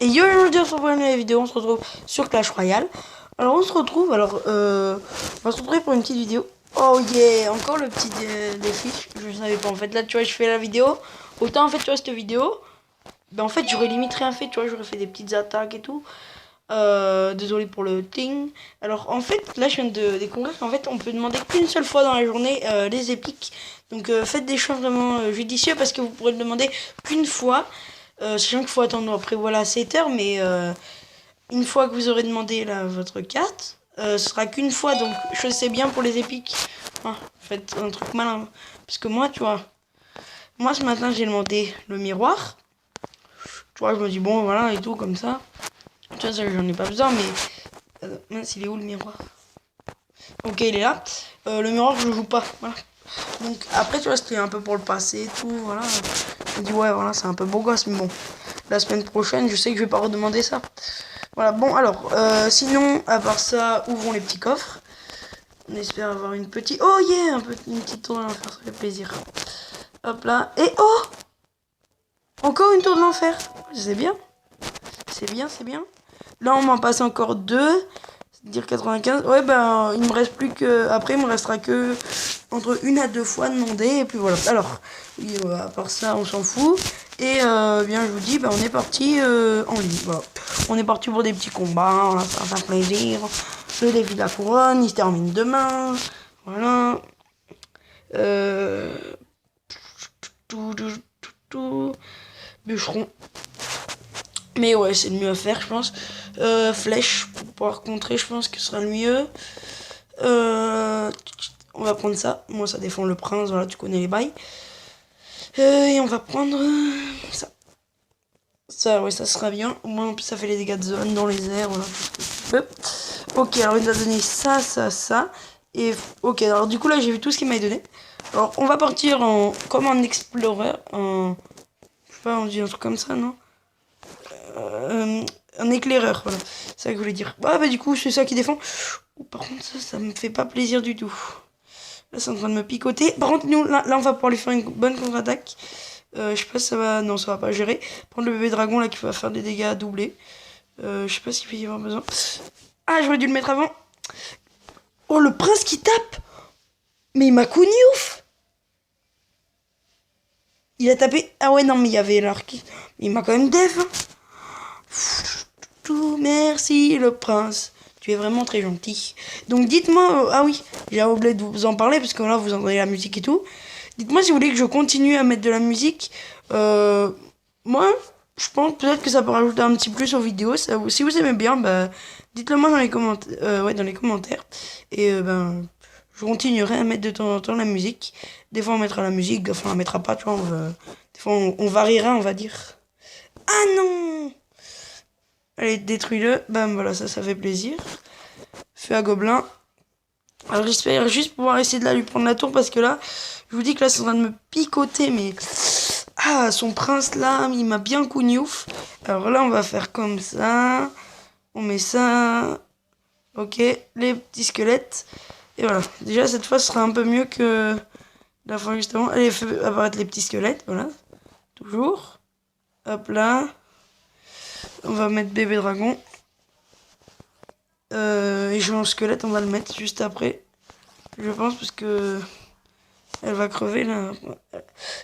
Et yo, aujourd'hui on se retrouve dans la vidéo, on se retrouve sur Clash Royale. Alors on se retrouve, on va se retrouver pour une petite vidéo. Oh yeah, encore le petit défi, je savais pas en fait. Là tu vois je fais la vidéo, autant en fait tu vois cette vidéo, ben en fait j'aurais limite rien fait, tu vois, j'aurais fait des petites attaques et tout. Désolé pour le ting. Alors en fait là je viens de découvrir qu'en fait on peut demander qu'une seule fois dans la journée les épiques. Donc faites des choix vraiment judicieux parce que vous pourrez le demander qu'une fois. Sachant qu'il faut attendre après voilà 7 heures, mais une fois que vous aurez demandé là, votre carte, ce sera qu'une fois, donc choisissez bien pour les épiques. Faites un truc malin. Parce que moi, tu vois, moi ce matin j'ai demandé le miroir. Tu vois, je me dis bon voilà et tout comme ça. Tu vois, ça j'en ai pas besoin, mais mince, il est où le miroir? Ok, il est là. Le miroir, je joue pas. Voilà. Donc après, tu vois, c'était un peu pour le passé et tout. Voilà. Je me dis ouais, voilà, c'est un peu beau gosse, mais bon. La semaine prochaine, je sais que je vais pas redemander ça. Voilà, bon, alors, sinon, à part ça, ouvrons les petits coffres. On espère avoir une petite... Oh yeah, une petite tour de l'enfer, ça fait plaisir. Hop là. Et oh, encore une tour de l'enfer. C'est bien. C'est bien, c'est bien. Là, on m'en passe encore deux. C'est-à-dire 95. Ouais, ben, il me reste plus que... Après, il me restera que entre une à deux fois demander. Et puis voilà. Alors, oui, à part ça, on s'en fout. Et bien, je vous dis, ben, on est parti en ligne. Voilà. On est parti pour des petits combats. Voilà, ça va faire plaisir. Le défi de la couronne, il se termine demain. Voilà. Bûcheron. Mais ouais, c'est le mieux à faire, je pense. Flèche, pour pouvoir contrer, je pense que ce sera le mieux. On va prendre ça. Moi, ça défend le prince, voilà, tu connais les bails. Et on va prendre ça. Ça, ouais, ça sera bien. Au moins, ça fait les dégâts de zone dans les airs, voilà, tout ce que tu peux. Ok, alors il nous a donné ça, ça, ça. Et ok, alors du coup, là, j'ai vu tout ce qu'il m'a donné. Alors, on va partir comme un explorer, je sais pas, on dit un truc comme ça, non? Un éclaireur, voilà. C'est ça que je voulais dire. Bah du coup, c'est ça qui défend. Par contre, ça me fait pas plaisir du tout. Là, c'est en train de me picoter. Par contre, nous, là, on va pouvoir lui faire une bonne contre-attaque. Je sais pas si ça va... Non, ça va pas gérer. Prendre le bébé dragon, là, qui va faire des dégâts doublés. Je sais pas s'il va y avoir besoin. Ah, j'aurais dû le mettre avant. Oh, le prince qui tape. Mais il m'a ouf. Il a tapé... Ah ouais, non, mais il y avait l'arc. Il m'a quand même def. Hein. Merci le prince, tu es vraiment très gentil. Donc dites-moi, ah oui, j'ai oublié de vous en parler parce que là vous entendez la musique et tout. Dites-moi si vous voulez que je continue à mettre de la musique. Moi, je pense peut-être que ça peut rajouter un petit plus aux vidéos. Ça, si vous aimez bien, bah, dites-le moi dans les commentaires. Ouais, dans les commentaires. Et ben, je continuerai à mettre de temps en temps la musique. Des fois on mettra la musique, des fois on la mettra pas. Tu vois, des fois on variera, on va dire. Ah non! Allez, détruis-le. Bam, voilà, ça fait plaisir. Feu à gobelin. Alors j'espère juste pouvoir essayer de lui prendre la tour parce que là, je vous dis que là, c'est en train de me picoter, mais... Ah, son prince là, il m'a bien cougnouf. Alors là, on va faire comme ça. On met ça. Ok, les petits squelettes. Et voilà, déjà cette fois, ce sera un peu mieux que la fois juste avant. Allez, fait apparaître les petits squelettes, voilà. Toujours. Hop là. On va mettre bébé dragon. Et géant squelette, on va le mettre juste après. Je pense parce que elle va crever là.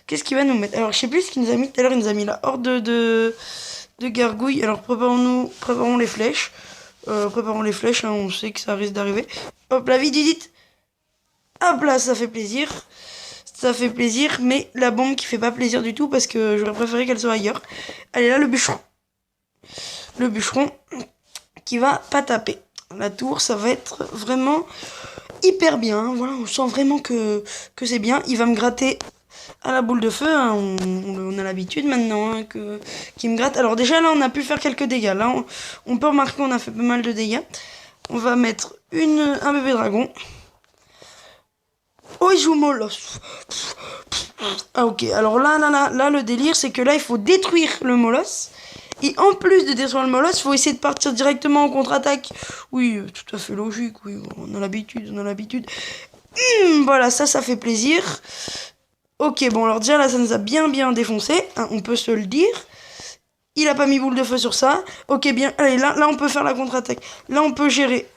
Qu'est-ce qu'il va nous mettre? Alors je sais plus ce qu'il nous a mis tout à l'heure. Il nous a mis la horde de gargouilles. Alors préparons les flèches. Préparons les flèches, hein, on sait que ça risque d'arriver. Hop, la vie d'Edith. Hop là, ça fait plaisir. Ça fait plaisir, mais la bombe qui fait pas plaisir du tout parce que j'aurais préféré qu'elle soit ailleurs. Allez là, le bûcheron. Le bûcheron qui va pas taper. La tour, ça va être vraiment hyper bien. Voilà, on sent vraiment que c'est bien. Il va me gratter à la boule de feu. Hein. On a l'habitude maintenant hein, qu'il me gratte. Alors déjà, là, on a pu faire quelques dégâts. Là, on peut remarquer qu'on a fait pas mal de dégâts. On va mettre un bébé dragon. Oh, il joue molosse. Ah, ok. Alors là, le délire, c'est que là, il faut détruire le molosse. Et en plus de détruire le molosse, il faut essayer de partir directement en contre-attaque. Oui, tout à fait logique, oui, on a l'habitude, voilà, ça fait plaisir. Ok, bon, alors déjà là, ça nous a bien défoncé, hein, on peut se le dire. Il a pas mis boule de feu sur ça. Ok, bien. Allez, là on peut faire la contre-attaque. Là, on peut gérer.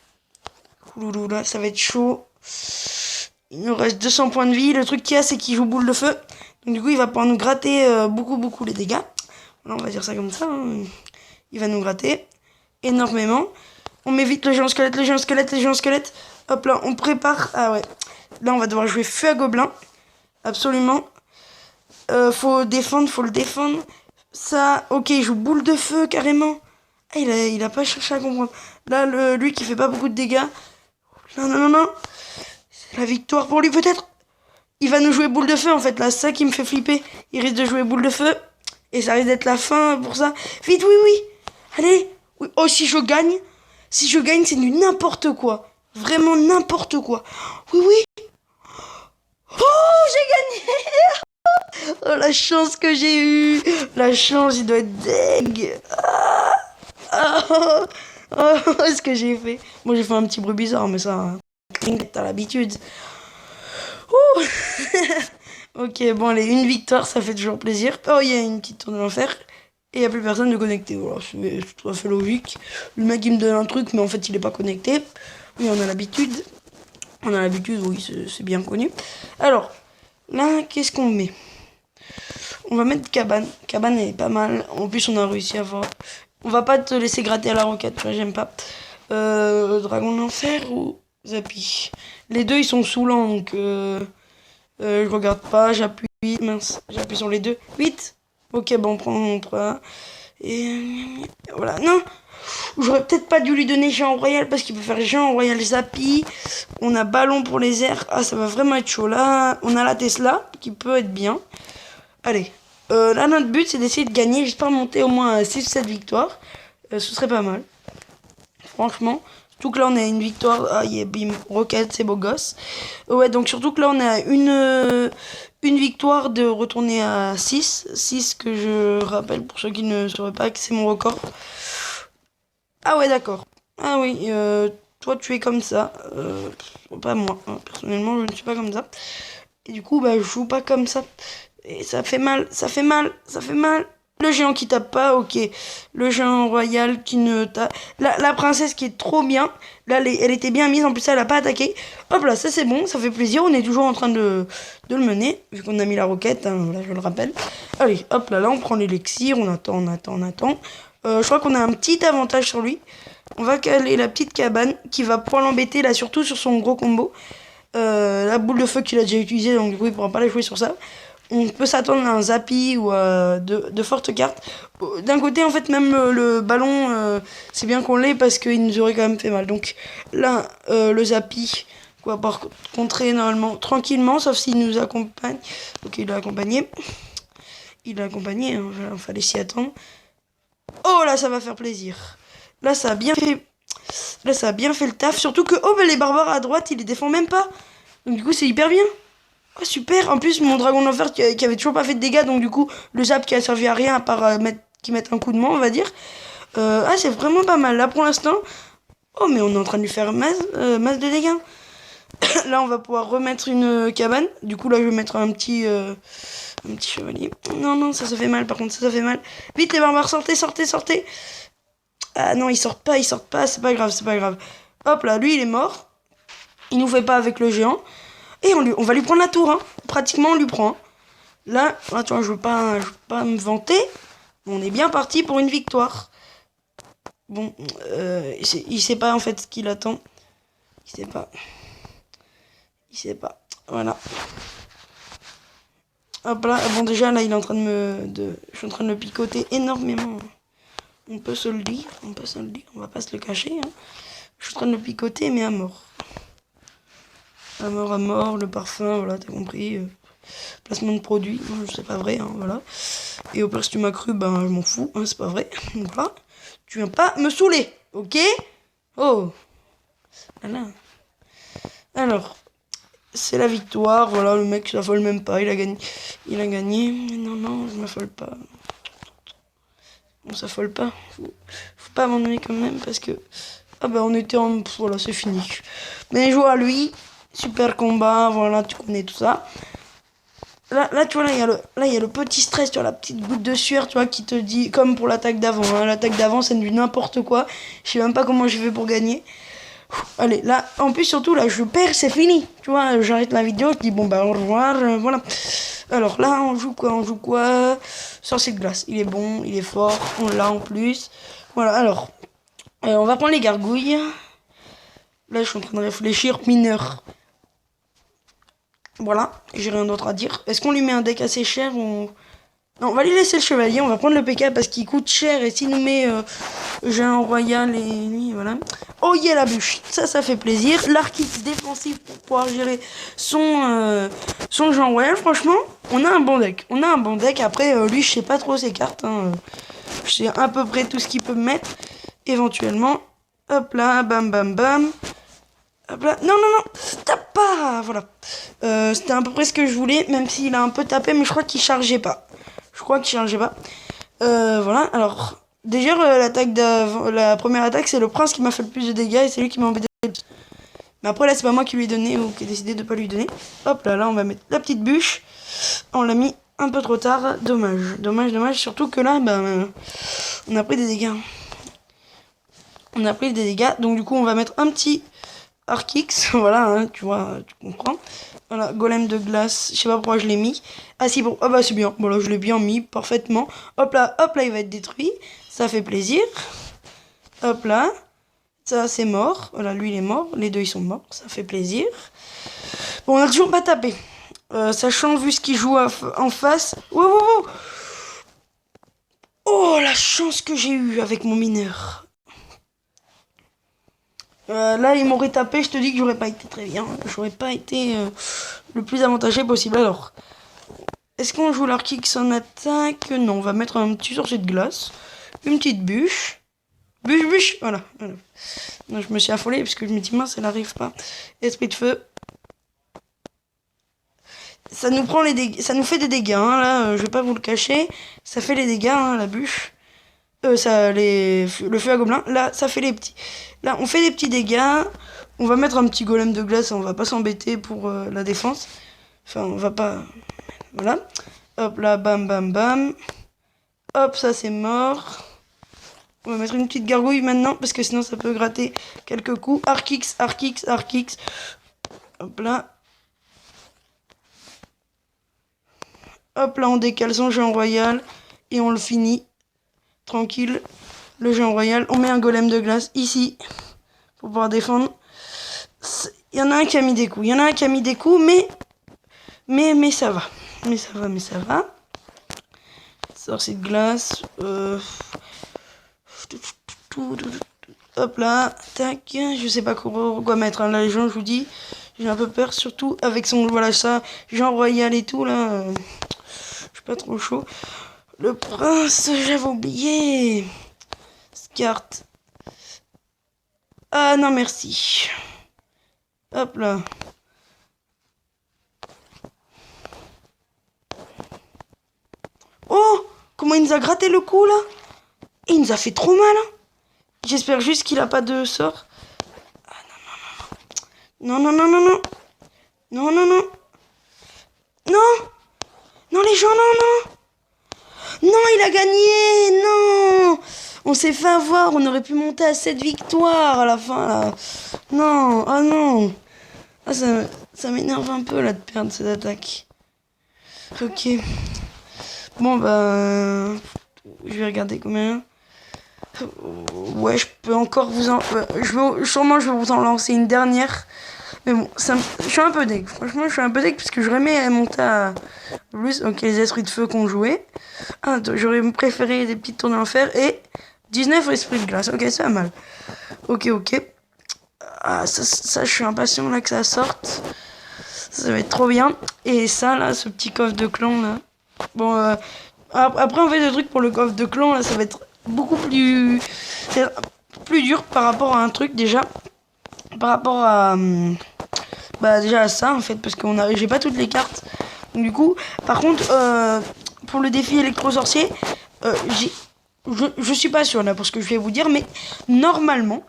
Ouloulou, là, ça va être chaud. Il nous reste 200 points de vie. Le truc qu'il y a, c'est qu'il joue boule de feu. Donc, du coup, il va pouvoir nous gratter beaucoup les dégâts. Là, on va dire ça comme ça. Hein. Il va nous gratter énormément. On met vite le géant squelette. Hop là, on prépare. Ah ouais. Là, on va devoir jouer feu à gobelin. Absolument. Faut le défendre. Ça, ok, il joue boule de feu carrément. Ah, il a pas cherché à comprendre. Là, lui qui fait pas beaucoup de dégâts. Non. C'est la victoire pour lui peut-être. Il va nous jouer boule de feu en fait. Là, c'est ça qui me fait flipper. Il risque de jouer boule de feu. Et ça risque d'être la fin pour ça. Vite, oui. Allez. Oui. Oh, si je gagne, c'est du n'importe quoi. Vraiment n'importe quoi. Oui. Oh, j'ai gagné. Oh, la chance que j'ai eue. La chance, il doit être deg. Ce que j'ai fait. Moi, j'ai fait un petit bruit bizarre, mais ça, t'as l'habitude. Ok, bon, allez, une victoire, ça fait toujours plaisir. Oh, il y a une petite tour de l'enfer. Et il n'y a plus personne de connecté. Voilà, c'est tout à fait logique. Le mec, il me donne un truc, mais en fait, il n'est pas connecté. Oui, on a l'habitude. Oui, c'est bien connu. Alors, là, qu'est-ce qu'on met? On va mettre cabane. Cabane, elle est pas mal. En plus, on a réussi à avoir... On va pas te laisser gratter à la roquette, tu vois, j'aime pas. Dragon de l'enfer ou Zappy? Les deux, ils sont saoulants, donc... je regarde pas, j'appuie. Mince, j'appuie sur les deux. Vite. Ok, bon, on prend... Et... Voilà, non. J'aurais peut-être pas dû lui donner géant royal parce qu'il peut faire géant royal Zappy. On a ballon pour les airs. Ah, ça va vraiment être chaud. Là, on a la Tesla qui peut être bien. Allez. Là, notre but, c'est d'essayer de gagner. J'espère monter au moins à 6-7 victoires. Ce serait pas mal. Franchement. Surtout que là, on a une victoire. Ah, bim, Rocket, c'est beau gosse. Ouais, donc surtout que là, on a une victoire de retourner à 6. 6 que je rappelle pour ceux qui ne sauraient pas que c'est mon record. Ah ouais, d'accord. Ah oui, toi, tu es comme ça. Pas moi. Hein. Personnellement, je ne suis pas comme ça. Et du coup, bah, je joue pas comme ça. Et ça fait mal. Le géant qui tape pas, ok. Le géant royal qui ne tape... La princesse qui est trop bien. Là, elle était bien mise. En plus, elle a pas attaqué. Hop là, ça c'est bon. Ça fait plaisir. On est toujours en train de le mener. Vu qu'on a mis la roquette. Hein, là, je le rappelle. Allez, hop là, on prend l'élixir. On attend. Je crois qu'on a un petit avantage sur lui. On va caler la petite cabane qui va pouvoir l'embêter là, surtout sur son gros combo. La boule de feu qu'il a déjà utilisée, donc du coup il pourra pas la jouer sur ça. On peut s'attendre à un Zappy ou à de fortes cartes. D'un côté, en fait, même le ballon, c'est bien qu'on l'ait parce qu'il nous aurait quand même fait mal. Donc là, le Zappy, quoi, par contrer normalement tranquillement, sauf s'il nous accompagne. Ok, il l'a accompagné. Il hein, il fallait s'y attendre. Oh là, ça va faire plaisir. Là, ça a bien fait le taf. Surtout que, oh, bah, les barbares à droite, il les défend même pas. Donc, du coup, c'est hyper bien. Oh, super. En plus, mon dragon d'enfer qui avait toujours pas fait de dégâts. Donc, du coup, le zap qui a servi à rien à part qui mette un coup de main, on va dire. C'est vraiment pas mal. Là, pour l'instant. Oh, mais on est en train de lui faire masse de dégâts. Là, on va pouvoir remettre une cabane. Du coup, là, je vais mettre un petit chevalier. Non, ça fait mal. Par contre, ça fait mal. Vite, les barbares, sortez. Ah non, ils sortent pas, c'est pas grave. Hop là, lui il est mort. Il nous fait pas avec le géant. Et on va lui prendre la tour, hein. Pratiquement on lui prend. Hein. Là, tu vois, je veux pas me vanter. On est bien parti pour une victoire. Bon, il sait pas en fait ce qu'il attend. Il sait pas. Voilà. Hop là, bon déjà là il est en train je suis en train de le picoter énormément. On peut se le dire, on va pas se le cacher. Hein. Je suis en train de le picoter, mais à mort. À mort, le parfum, voilà, t'as compris. Placement de produit, c'est pas vrai, hein, voilà. Et au pire, si tu m'as cru, ben je m'en fous, hein, c'est pas vrai. Donc là, tu viens pas me saouler, ok? Oh. Voilà. Alors, c'est la victoire, voilà, le mec s'affole même pas, il a gagné. Non, je m'affole pas. On s'affole pas. Faut pas abandonner quand même parce que... Ah bah on était en... Voilà, c'est fini. Mais joue à lui. Super combat, voilà, tu connais tout ça. Là, tu vois, là, il y a le petit stress, tu vois, la petite goutte de sueur, tu vois, qui te dit, comme pour l'attaque d'avant, hein. L'attaque d'avant, c'est du n'importe quoi. Je sais même pas comment j'ai fait pour gagner. Allez, là, en plus, surtout, là, je perds, c'est fini. Tu vois, j'arrête la vidéo, je dis, bon, bah, au revoir, voilà. Alors, là, on joue quoi? On joue quoi? Sorcier de glace. Il est bon, il est fort, on l'a en plus. Voilà, alors, on va prendre les gargouilles. Là, je suis en train de réfléchir, mineur. Voilà, j'ai rien d'autre à dire. Est-ce qu'on lui met un deck assez cher ou... Non, on va lui laisser le chevalier, on va prendre le PK parce qu'il coûte cher et s'il nous met géant royal et lui, voilà. Oh yeah, la bûche, ça fait plaisir. L'arc-X défensif pour pouvoir gérer son géant royal, franchement, on a un bon deck. On a un bon deck, après, lui, je sais pas trop ses cartes. Hein. Je sais à peu près tout ce qu'il peut me mettre, éventuellement. Hop là, bam bam bam. Hop là. Non, tape pas. Voilà. C'était à peu près ce que je voulais, même s'il a un peu tapé, mais je crois qu'il chargeait pas. Voilà, alors... Déjà, la première attaque, c'est le prince qui m'a fait le plus de dégâts et c'est lui qui m'a embêté le plus. Mais après, là, c'est pas moi qui lui ai donné ou qui ai décidé de pas lui donner. Hop là, on va mettre la petite bûche. On l'a mis un peu trop tard. Dommage. Surtout que là, on a pris des dégâts. Donc, du coup, on va mettre un petit... Arc-X, voilà, hein, tu vois, tu comprends. Voilà, golem de glace, je sais pas pourquoi je l'ai mis. Ah si, bon, ah bah c'est bien, voilà, je l'ai bien mis, parfaitement. Hop là, il va être détruit, ça fait plaisir. Hop là, ça c'est mort, voilà, lui il est mort, les deux ils sont morts, ça fait plaisir. Bon, on a toujours pas tapé, sachant vu ce qu'il joue en face. Wow. Oh, la chance que j'ai eue avec mon mineur. Là, ils m'auraient tapé, je te dis que j'aurais pas été très bien. J'aurais pas été le plus avantagé possible. Alors, est-ce qu'on joue l'arc-X en attaque? Non, on va mettre un petit sorcier de glace. Une petite bûche. Bûche, voilà. Non, je me suis affolée parce que je me dis, mince, elle arrive pas. Esprit de feu. Ça nous prend les dégâts, ça nous fait des dégâts, hein, là, je vais pas vous le cacher. Ça fait les dégâts, hein, la bûche. Le feu à gobelin. Là, ça fait les petits. Là, on fait des petits dégâts. On va mettre un petit golem de glace. On va pas s'embêter pour la défense. Enfin, on va pas... Voilà. Hop là, bam. Hop, ça c'est mort. On va mettre une petite gargouille maintenant. Parce que sinon, ça peut gratter quelques coups. Arc-X. Hop là. Hop là, on décale son géant royal. Et on le finit. Tranquille, le géant royal. On met un golem de glace ici pour pouvoir défendre. Il y en a un qui a mis des coups. Mais ça va. Sorcier de glace. Hop là. Tac. Je sais pas quoi mettre. Hein. Là, les gens, je vous dis, j'ai un peu peur. Surtout avec son... Voilà, ça. Géant royal et tout, là. Je suis pas trop chaud. Le prince, j'avais oublié. Carte. Ah non, merci. Hop là. Oh, comment il nous a gratté le cou là. Il nous a fait trop mal. Hein. J'espère juste qu'il a pas de sort. Ah non. Non, les gens, non. Non, il a gagné. Non. On s'est fait avoir. On aurait pu monter à 7 victoires à la fin, là. Non. Ah non. Ah, ça m'énerve un peu, là, de perdre cette attaque. Ok. Bon, je vais regarder combien. Ouais, je peux encore vous en... sûrement, je vais vous en lancer une dernière. Mais bon, je suis un peu deg. Franchement, je suis un peu deg parce que j'aurais aimé monter à plus. Ok, les esprits de feu qu'on jouait. Ah, j'aurais préféré des petites tournées en fer. Et 19 esprits de glace. Ok, c'est pas mal. Ok. Ah, ça, je suis impatient là que ça sorte. Ça va être trop bien. Et ça, là, ce petit coffre de clan, là. Bon, après, on fait des trucs pour le coffre de clan, là, ça va être beaucoup plus dur par rapport à un truc, déjà. Par rapport à... déjà à ça, en fait, parce que j'ai pas toutes les cartes. Donc, du coup, par contre, pour le défi électro-sorcier, je suis pas sûr, là, pour ce que je vais vous dire, mais normalement,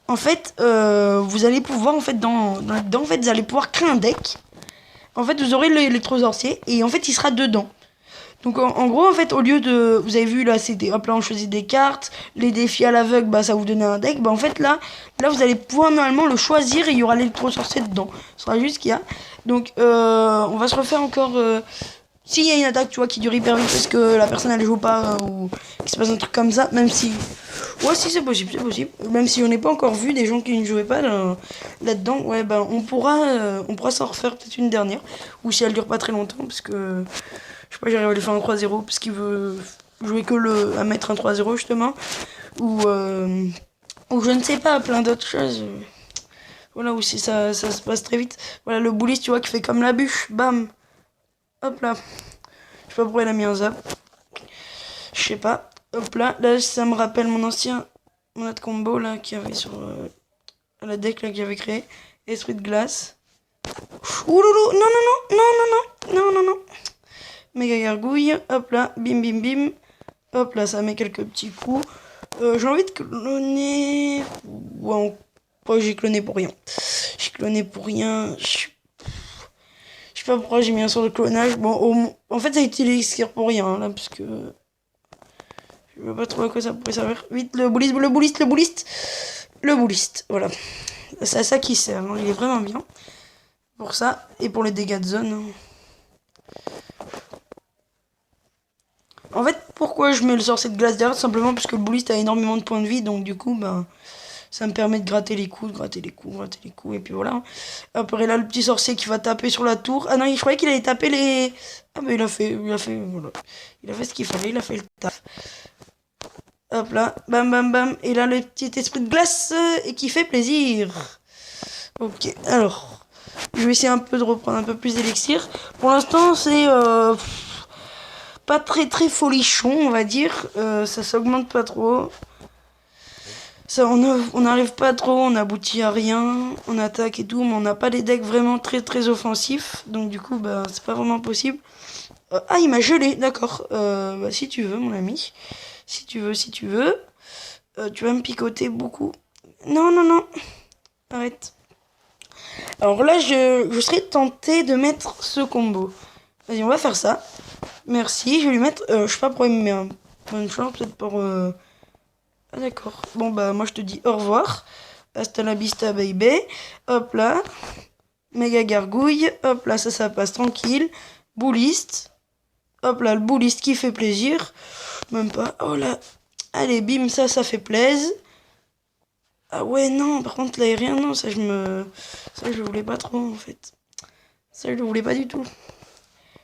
en fait, vous allez pouvoir, en fait, dedans, en fait, vous allez pouvoir créer un deck en fait, vous aurez l'électro-sorcier et en fait, il sera dedans. Donc en gros, en fait, au lieu de... Vous avez vu, là, c'était... Hop, là, on choisit des cartes. Les défis à l'aveugle, bah, ça vous donnait un deck. Bah, en fait, là, vous allez pouvoir normalement le choisir et il y aura l'électro-sorcier dedans. Ce sera juste qu'il y a. Donc, on va se refaire encore... S'il y a une attaque, tu vois, qui dure hyper vite parce que la personne, elle joue pas ou qu'il se passe un truc comme ça, même si... Ouais, si, c'est possible, c'est possible. Même si on n'est pas encore vu des gens qui ne jouaient pas là-dedans, ouais, ben, on pourra s'en refaire peut-être une dernière. Ou si elle dure pas très longtemps, parce que... Je sais pas, j'arrive à lui faire un 3-0 parce qu'il veut jouer que à mettre un 3-0 justement. Ou je ne sais pas, plein d'autres choses. Voilà, aussi ça se passe très vite. Voilà, le bully, tu vois, qui fait comme la bûche. Bam. Hop là. Je sais pas pourquoi il a mis un zap. Je sais pas. Hop là. Là, ça me rappelle mon ancien monade combo là, qui avait sur la deck là, que j'avais créé. Esprit de glace. Ouloulou. Non, non, non, non, non, non, non, non, non. Méga gargouille, hop là, bim bim bim, hop là, ça met quelques petits coups. J'ai envie de cloner. Ouais, j'ai cloné pour rien. J'ai cloné pour rien. Je sais pas pourquoi j'ai mis un sort de clonage. Bon, en fait, ça a été l'élixir pour rien, là, parce que. Je vois pas trop à quoi ça pourrait servir. Vite, le bouliste, le bouliste, le bouliste. Le bouliste, voilà. C'est à ça qui sert, hein. Il est vraiment bien. Pour ça, et pour les dégâts de zone. Hein. En fait, pourquoi je mets le sorcier de glace derrière? Simplement parce que le bouliste a énormément de points de vie, donc du coup, bah, ça me permet de gratter les coups, gratter les coups, gratter les coups, et puis voilà. Après là, le petit sorcier qui va taper sur la tour. Ah non, je croyais qu'il allait taper les... Ah bah il a fait, voilà. Il a fait ce qu'il fallait, il a fait le taf. Hop là, bam bam bam, et là le petit esprit de glace, et qui fait plaisir. Ok, alors, je vais essayer un peu de reprendre un peu plus d'élixir. Pour l'instant, c'est... pas très très folichon, on va dire. Ça s'augmente pas trop. Ça, on n'arrive pas trop, on aboutit à rien. On attaque et tout, mais on n'a pas des decks vraiment très très offensifs. Donc du coup, bah, c'est pas vraiment possible. Ah, il m'a gelé, d'accord. Bah, si tu veux, mon ami. Si tu veux, si tu veux. Tu vas me picoter beaucoup. Non, non, non. Arrête. Alors là, je serais tenté de mettre ce combo. Vas-y, on va faire ça. Merci, je vais lui mettre... je sais pas pourquoi il me met un... Bonne chance, peut-être pour... Ah d'accord. Bon bah moi je te dis au revoir. Hasta la vista baby. Hop là. Méga gargouille. Hop là, ça passe tranquille. Bouliste. Hop là, le bouliste qui fait plaisir. Même pas. Oh là. Allez, bim, ça fait plaisir. Ah ouais, non, par contre l'aérien, non, ça je voulais pas trop en fait. Ça je voulais pas du tout.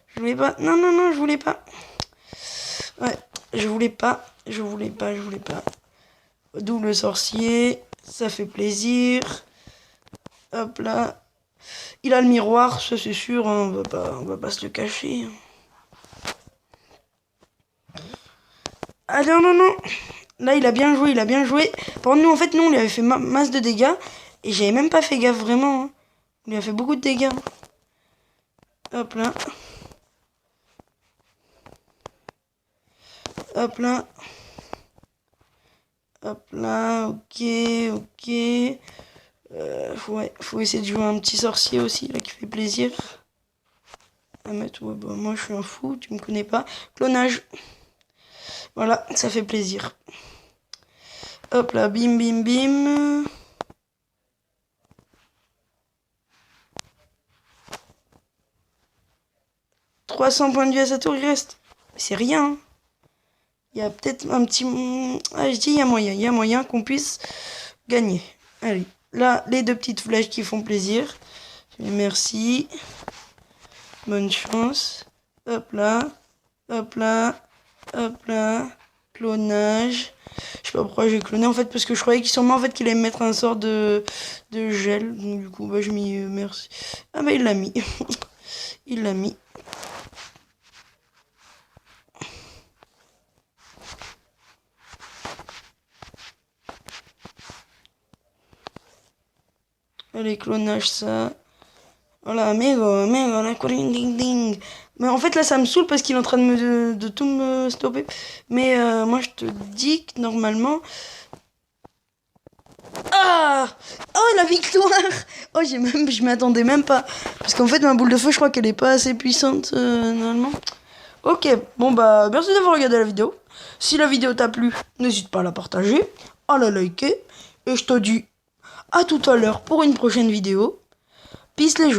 Je voulais pas. Non, non, non, je voulais pas. Ouais, je voulais pas. D'où le sorcier. Ça fait plaisir. Hop là. Il a le miroir, ça c'est sûr. Hein, on va pas se le cacher. Ah non, non, non. Là, il a bien joué, Par contre, nous, en fait, nous, on lui avait fait masse de dégâts. Et j'avais même pas fait gaffe, vraiment. Hein. On lui a fait beaucoup de dégâts. Hop là. Hop là. Hop là, ok. Ouais, faut essayer de jouer un petit sorcier aussi, là, qui fait plaisir. À mettre, ouais, bah, moi, je suis un fou, tu me connais pas. Clonage. Voilà, ça fait plaisir. Hop là, bim, bim, bim. « 300 points de vie à sa tour, il reste. C'est rien. Il y a peut-être un petit... Ah, je dis, il y a moyen qu'on puisse gagner. Allez, là, les deux petites flèches qui font plaisir. Merci. Bonne chance. Hop là. Hop là. Hop là. Clonage. Je sais pas pourquoi j'ai cloné en fait parce que je croyais qu'il sûrement en fait qu'il allait me mettre un sort de gel. Donc du coup bah je m'y merci. Ah bah il l'a mis. Il l'a mis. Allez, clonage ça. Voilà, amigo, la ding ding. Mais en fait là ça me saoule parce qu'il est en train de tout me stopper. Mais moi je te dis que normalement... Ah! Oh, la victoire! Oh, je m'attendais même pas. Parce qu'en fait, ma boule de feu, je crois qu'elle est pas assez puissante, normalement. Ok, bon bah, merci d'avoir regardé la vidéo. Si la vidéo t'a plu, n'hésite pas à la partager, à la liker. Et je te dis à tout à l'heure pour une prochaine vidéo. Peace les joueurs.